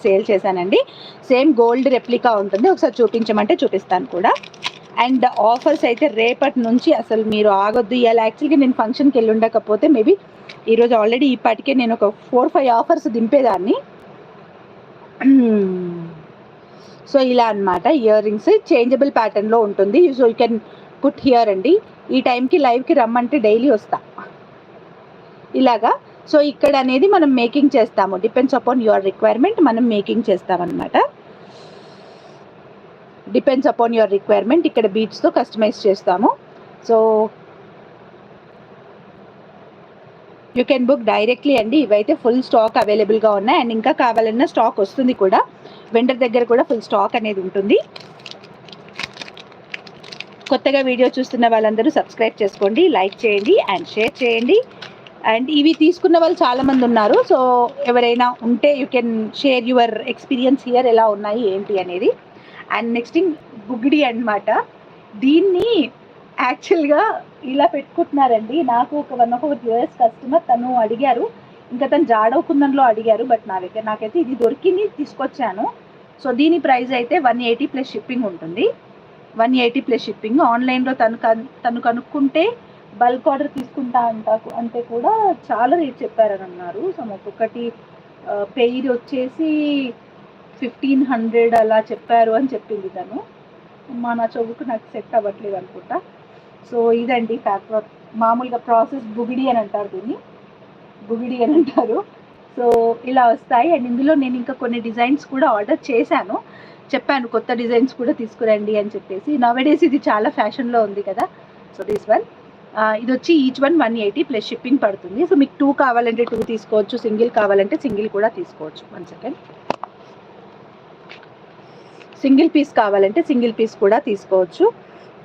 Sale చేశానండి. Same gold replica ఉంటుంది, ఒకసారి చూపించమంటే చూపిస్తాను కూడా. అండ్ ఆఫర్స్ అయితే రేపటి నుంచి అసలు మీరు ఆగొద్దు. ఇలా యాక్చువల్గా నేను ఫంక్షన్కి వెళ్ళి ఉండకపోతే మేబీ ఈరోజు ఆల్రెడీ ఇప్పటికే నేను ఒక 4-5 ఆఫర్స్ దింపేదాన్ని. సో ఇలా అనమాట. ఇయర్ రింగ్స్ చేంజబుల్ ప్యాటర్న్లో ఉంటుంది. So you can put here అండి. ఈ టైంకి లైవ్కి రమ్మంటే డైలీ వస్తా ఇలాగా. సో ఇక్కడ అనేది మనం మేకింగ్ చేస్తాము, డిపెండ్స్ అపాన్ యువర్ రిక్వైర్మెంట్. మనం మేకింగ్ చేస్తామన్నమాట, డిపెండ్స్ అపాన్ యువర్ రిక్వైర్మెంట్. ఇక్కడ బీట్స్తో కస్టమైజ్ చేస్తాము. So you can book directly అండి. ఇవైతే ఫుల్ స్టాక్ అవైలబుల్గా ఉన్నాయి. అండ్ ఇంకా కావాలన్నా స్టాక్ వస్తుంది కూడా, వెండర్ దగ్గర కూడా ఫుల్ స్టాక్ అనేది ఉంటుంది. కొత్తగా వీడియో చూస్తున్న వాళ్ళందరూ సబ్స్క్రైబ్ చేసుకోండి, లైక్ చేయండి అండ్ షేర్ చేయండి. అండ్ ఇవి తీసుకున్న వాళ్ళు చాలామంది ఉన్నారు. సో ఎవరైనా ఉంటే you can share your experience here, ఎలా ఉన్నాయి ఏంటి అనేది. అండ్ నెక్స్ట్ థింగ్ బుగిడి అనమాట. దీన్ని యాక్చువల్గా ఇలా పెట్టుకుంటున్నారండి. నాకు ఒక యూఎస్ కస్టమర్ తను అడిగారు, ఇంకా తను జాడవుకుందంలో అడిగారు. బట్ నాకైతే ఇది దొరికింది, తీసుకొచ్చాను. సో దీని ప్రైస్ అయితే 180 ప్లస్ షిప్పింగ్ ఉంటుంది. 180 ప్లస్ షిప్పింగ్. ఆన్లైన్లో తను కనుక్కుంటే బల్క్ ఆర్డర్ తీసుకుంటా అంటే కూడా చాలా రేట్ చెప్పారని అన్నారు. సో ఒక్కొక్కటి పెయిర్ వచ్చేసి 1500 అలా చెప్పారు అని చెప్పింది తను. నా చదువుకు నాకు సెట్ అవ్వట్లేదు అనుకుంటా. సో ఇదండి ఫ్యాక్టర్. మామూలుగా ప్రాసెస్ బుగిడి అని అంటారు, దీన్ని బుగిడి అని అంటారు. సో ఇలా వస్తాయి. అండ్ ఇందులో నేను ఇంకా కొన్ని డిజైన్స్ కూడా ఆర్డర్ చేశాను, చెప్పాను కొత్త డిజైన్స్ కూడా తీసుకురండి అని చెప్పేసి. నవడేస్ ఇది చాలా ఫ్యాషన్లో ఉంది కదా. సో దిస్ వన్, ఇది వచ్చి ఈచ్ వన్ 180 ప్లస్ షిప్పింగ్ పడుతుంది. సో మీకు 2 కావాలంటే 2 తీసుకోవచ్చు, సింగిల్ కావాలంటే సింగిల్ కూడా తీసుకోవచ్చు. 1 సెకండ్. సింగిల్ పీస్ కావాలంటే సింగిల్ పీస్ కూడా తీసుకోవచ్చు,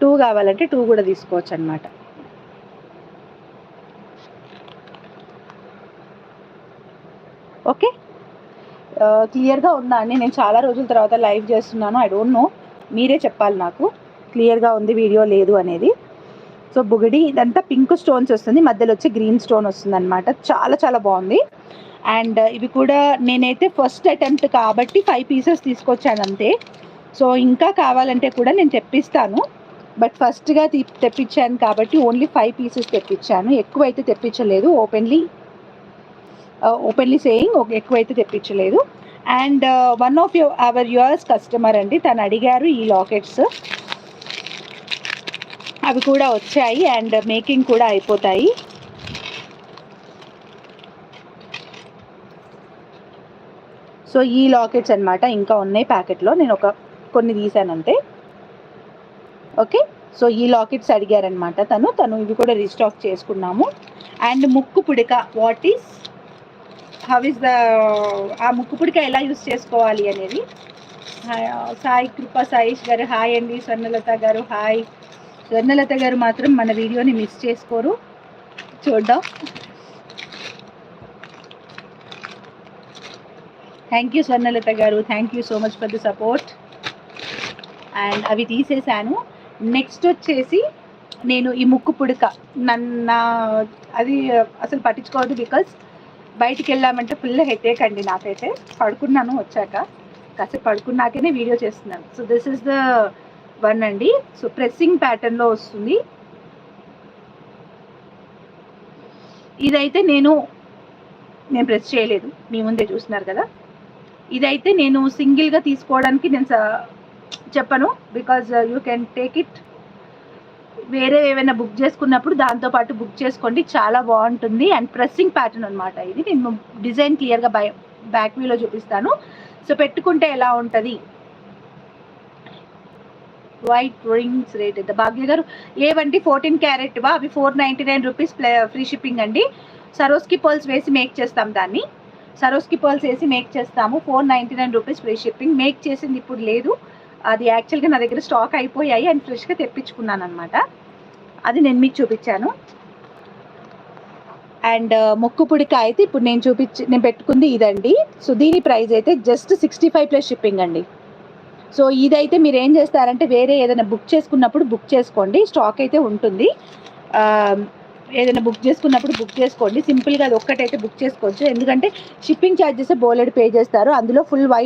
2 కావాలంటే 2 కూడా తీసుకోవచ్చు అనమాట. ఓకే, క్లియర్గా ఉందా అండి? నేను చాలా రోజుల తర్వాత లైవ్ చేస్తున్నాను. ఐ డోంట్ నో, మీరే చెప్పాలి నాకు క్లియర్గా ఉంది వీడియో లేదు అనేది. సో బుగిడి ఇదంతా పింక్ స్టోన్స్ వస్తుంది, మధ్యలో వచ్చి గ్రీన్ స్టోన్ వస్తుంది అనమాట. చాలా చాలా బాగుంది. అండ్ ఇవి కూడా నేనైతే ఫస్ట్ అటెంప్ట్ కాబట్టి 5 పీసెస్ తీసుకొచ్చాను అంతే. సో ఇంకా కావాలంటే కూడా నేను తెప్పిస్తాను, బట్ ఫస్ట్గా తెప్పించాను కాబట్టి ఓన్లీ 5 పీసెస్ తెప్పించాను. ఎక్కువైతే తెప్పించలేదు, ఓపెన్లీ సేయింగ్, ఎక్కువైతే తెప్పించలేదు. And one of our US customer అండి, తను అడిగారు ఈ లాకెట్స్. అవి కూడా వచ్చాయి అండ్ మేకింగ్ కూడా అయిపోతాయి. సో ఈ లాకెట్స్ అనమాట, ఇంకా ఉన్నాయి ప్యాకెట్లో, నేను కొన్ని తీసాను అంతే. ఓకే, సో ఈ లాకెట్స్ అడిగారనమాట తను ఇవి కూడా రీస్టాక్ చేసుకున్నాము. అండ్ ముక్కు పుడిక, హౌ ఇస్ ఆ ముక్కు పుడిక ఎలా యూస్ చేసుకోవాలి అనేది. సాయి కృపా సాయిష్ గారు హాయ్ అండి. స్వర్ణలత గారు హాయ్. స్వర్ణలత గారు మాత్రం మన వీడియోని మిస్ చేసుకోరు, చూద్దాం. థ్యాంక్ యూ స్వర్ణలత గారు, thank you so much for the support. And అవి తీసేసాను. నెక్స్ట్ వచ్చేసి నేను ఈ ముక్కు పుడక అది అసలు పట్టించుకోవద్దు, బికాజ్ బయటికి వెళ్ళామంటే ఫుల్ హెడేక్ అండి నాకైతే. పడుకున్నాను, వచ్చాక కాసేపు పడుకున్నాకనే వీడియో చేస్తున్నాను. So this is the one అండి. సో ప్రెస్సింగ్ ప్యాటర్న్లో వస్తుంది. ఇదైతే నేను ప్రెస్ చేయలేదు, మీ ముందే చూస్తున్నారు కదా. ఇదైతే నేను సింగిల్గా తీసుకోవడానికి నేను చెప్పను, because you can take it వేరే ఏమైనా బుక్ చేసుకున్నప్పుడు దాంతోపాటు బుక్ చేసుకోండి, చాలా బాగుంటుంది. అండ్ ప్రెస్సింగ్ ప్యాటర్న్ అనమాట ఇది. నేను డిజైన్ క్లియర్గా బ్యాక్ వ్యూలో చూపిస్తాను. సో పెట్టుకుంటే ఎలా ఉంటుంది. వైట్ రింగ్స్ రేట్ ఎంత భాగ్య గారు, ఏవండి 14 క్యారెట్ వా, అవి 499 రూపీస్ ఫ్రీ షిప్పింగ్ అండి. సరోస్కి పర్ల్స్ వేసి మేక్ చేస్తాం, దాన్ని సరోస్కి పర్ల్స్ వేసి మేక్ చేస్తాము. 499 రూపీస్ ఫ్రీ షిప్పింగ్. మేక్ చేసింది ఇప్పుడు లేదు, అది యాక్చువల్గా నా దగ్గర స్టాక్ అయిపోయాయి అండ్ ఫ్రెష్గా తెప్పించుకున్నాను అనమాట. అది నేను మీకు చూపించాను. అండ్ ముక్కు పుడిక అయితే ఇప్పుడు నేను పెట్టుకుంది ఇదండి. సో దీని ప్రైస్ అయితే జస్ట్ 65 ప్లస్ షిప్పింగ్ అండి. సో ఇదైతే మీరు ఏం చేస్తారంటే వేరే ఏదైనా బుక్ చేసుకున్నప్పుడు బుక్ చేసుకోండి, స్టాక్ అయితే ఉంటుంది. ఏదైనా బుక్ చేసుకున్నప్పుడు బుక్ చేసుకోండి. సింపుల్గా అది ఒక్కటైతే బుక్ చేసుకోవచ్చు, ఎందుకంటే షిప్పింగ్ ఛార్జెస్ బోలెడు పే చేస్తారు. అందులో ఫుల్ వైట్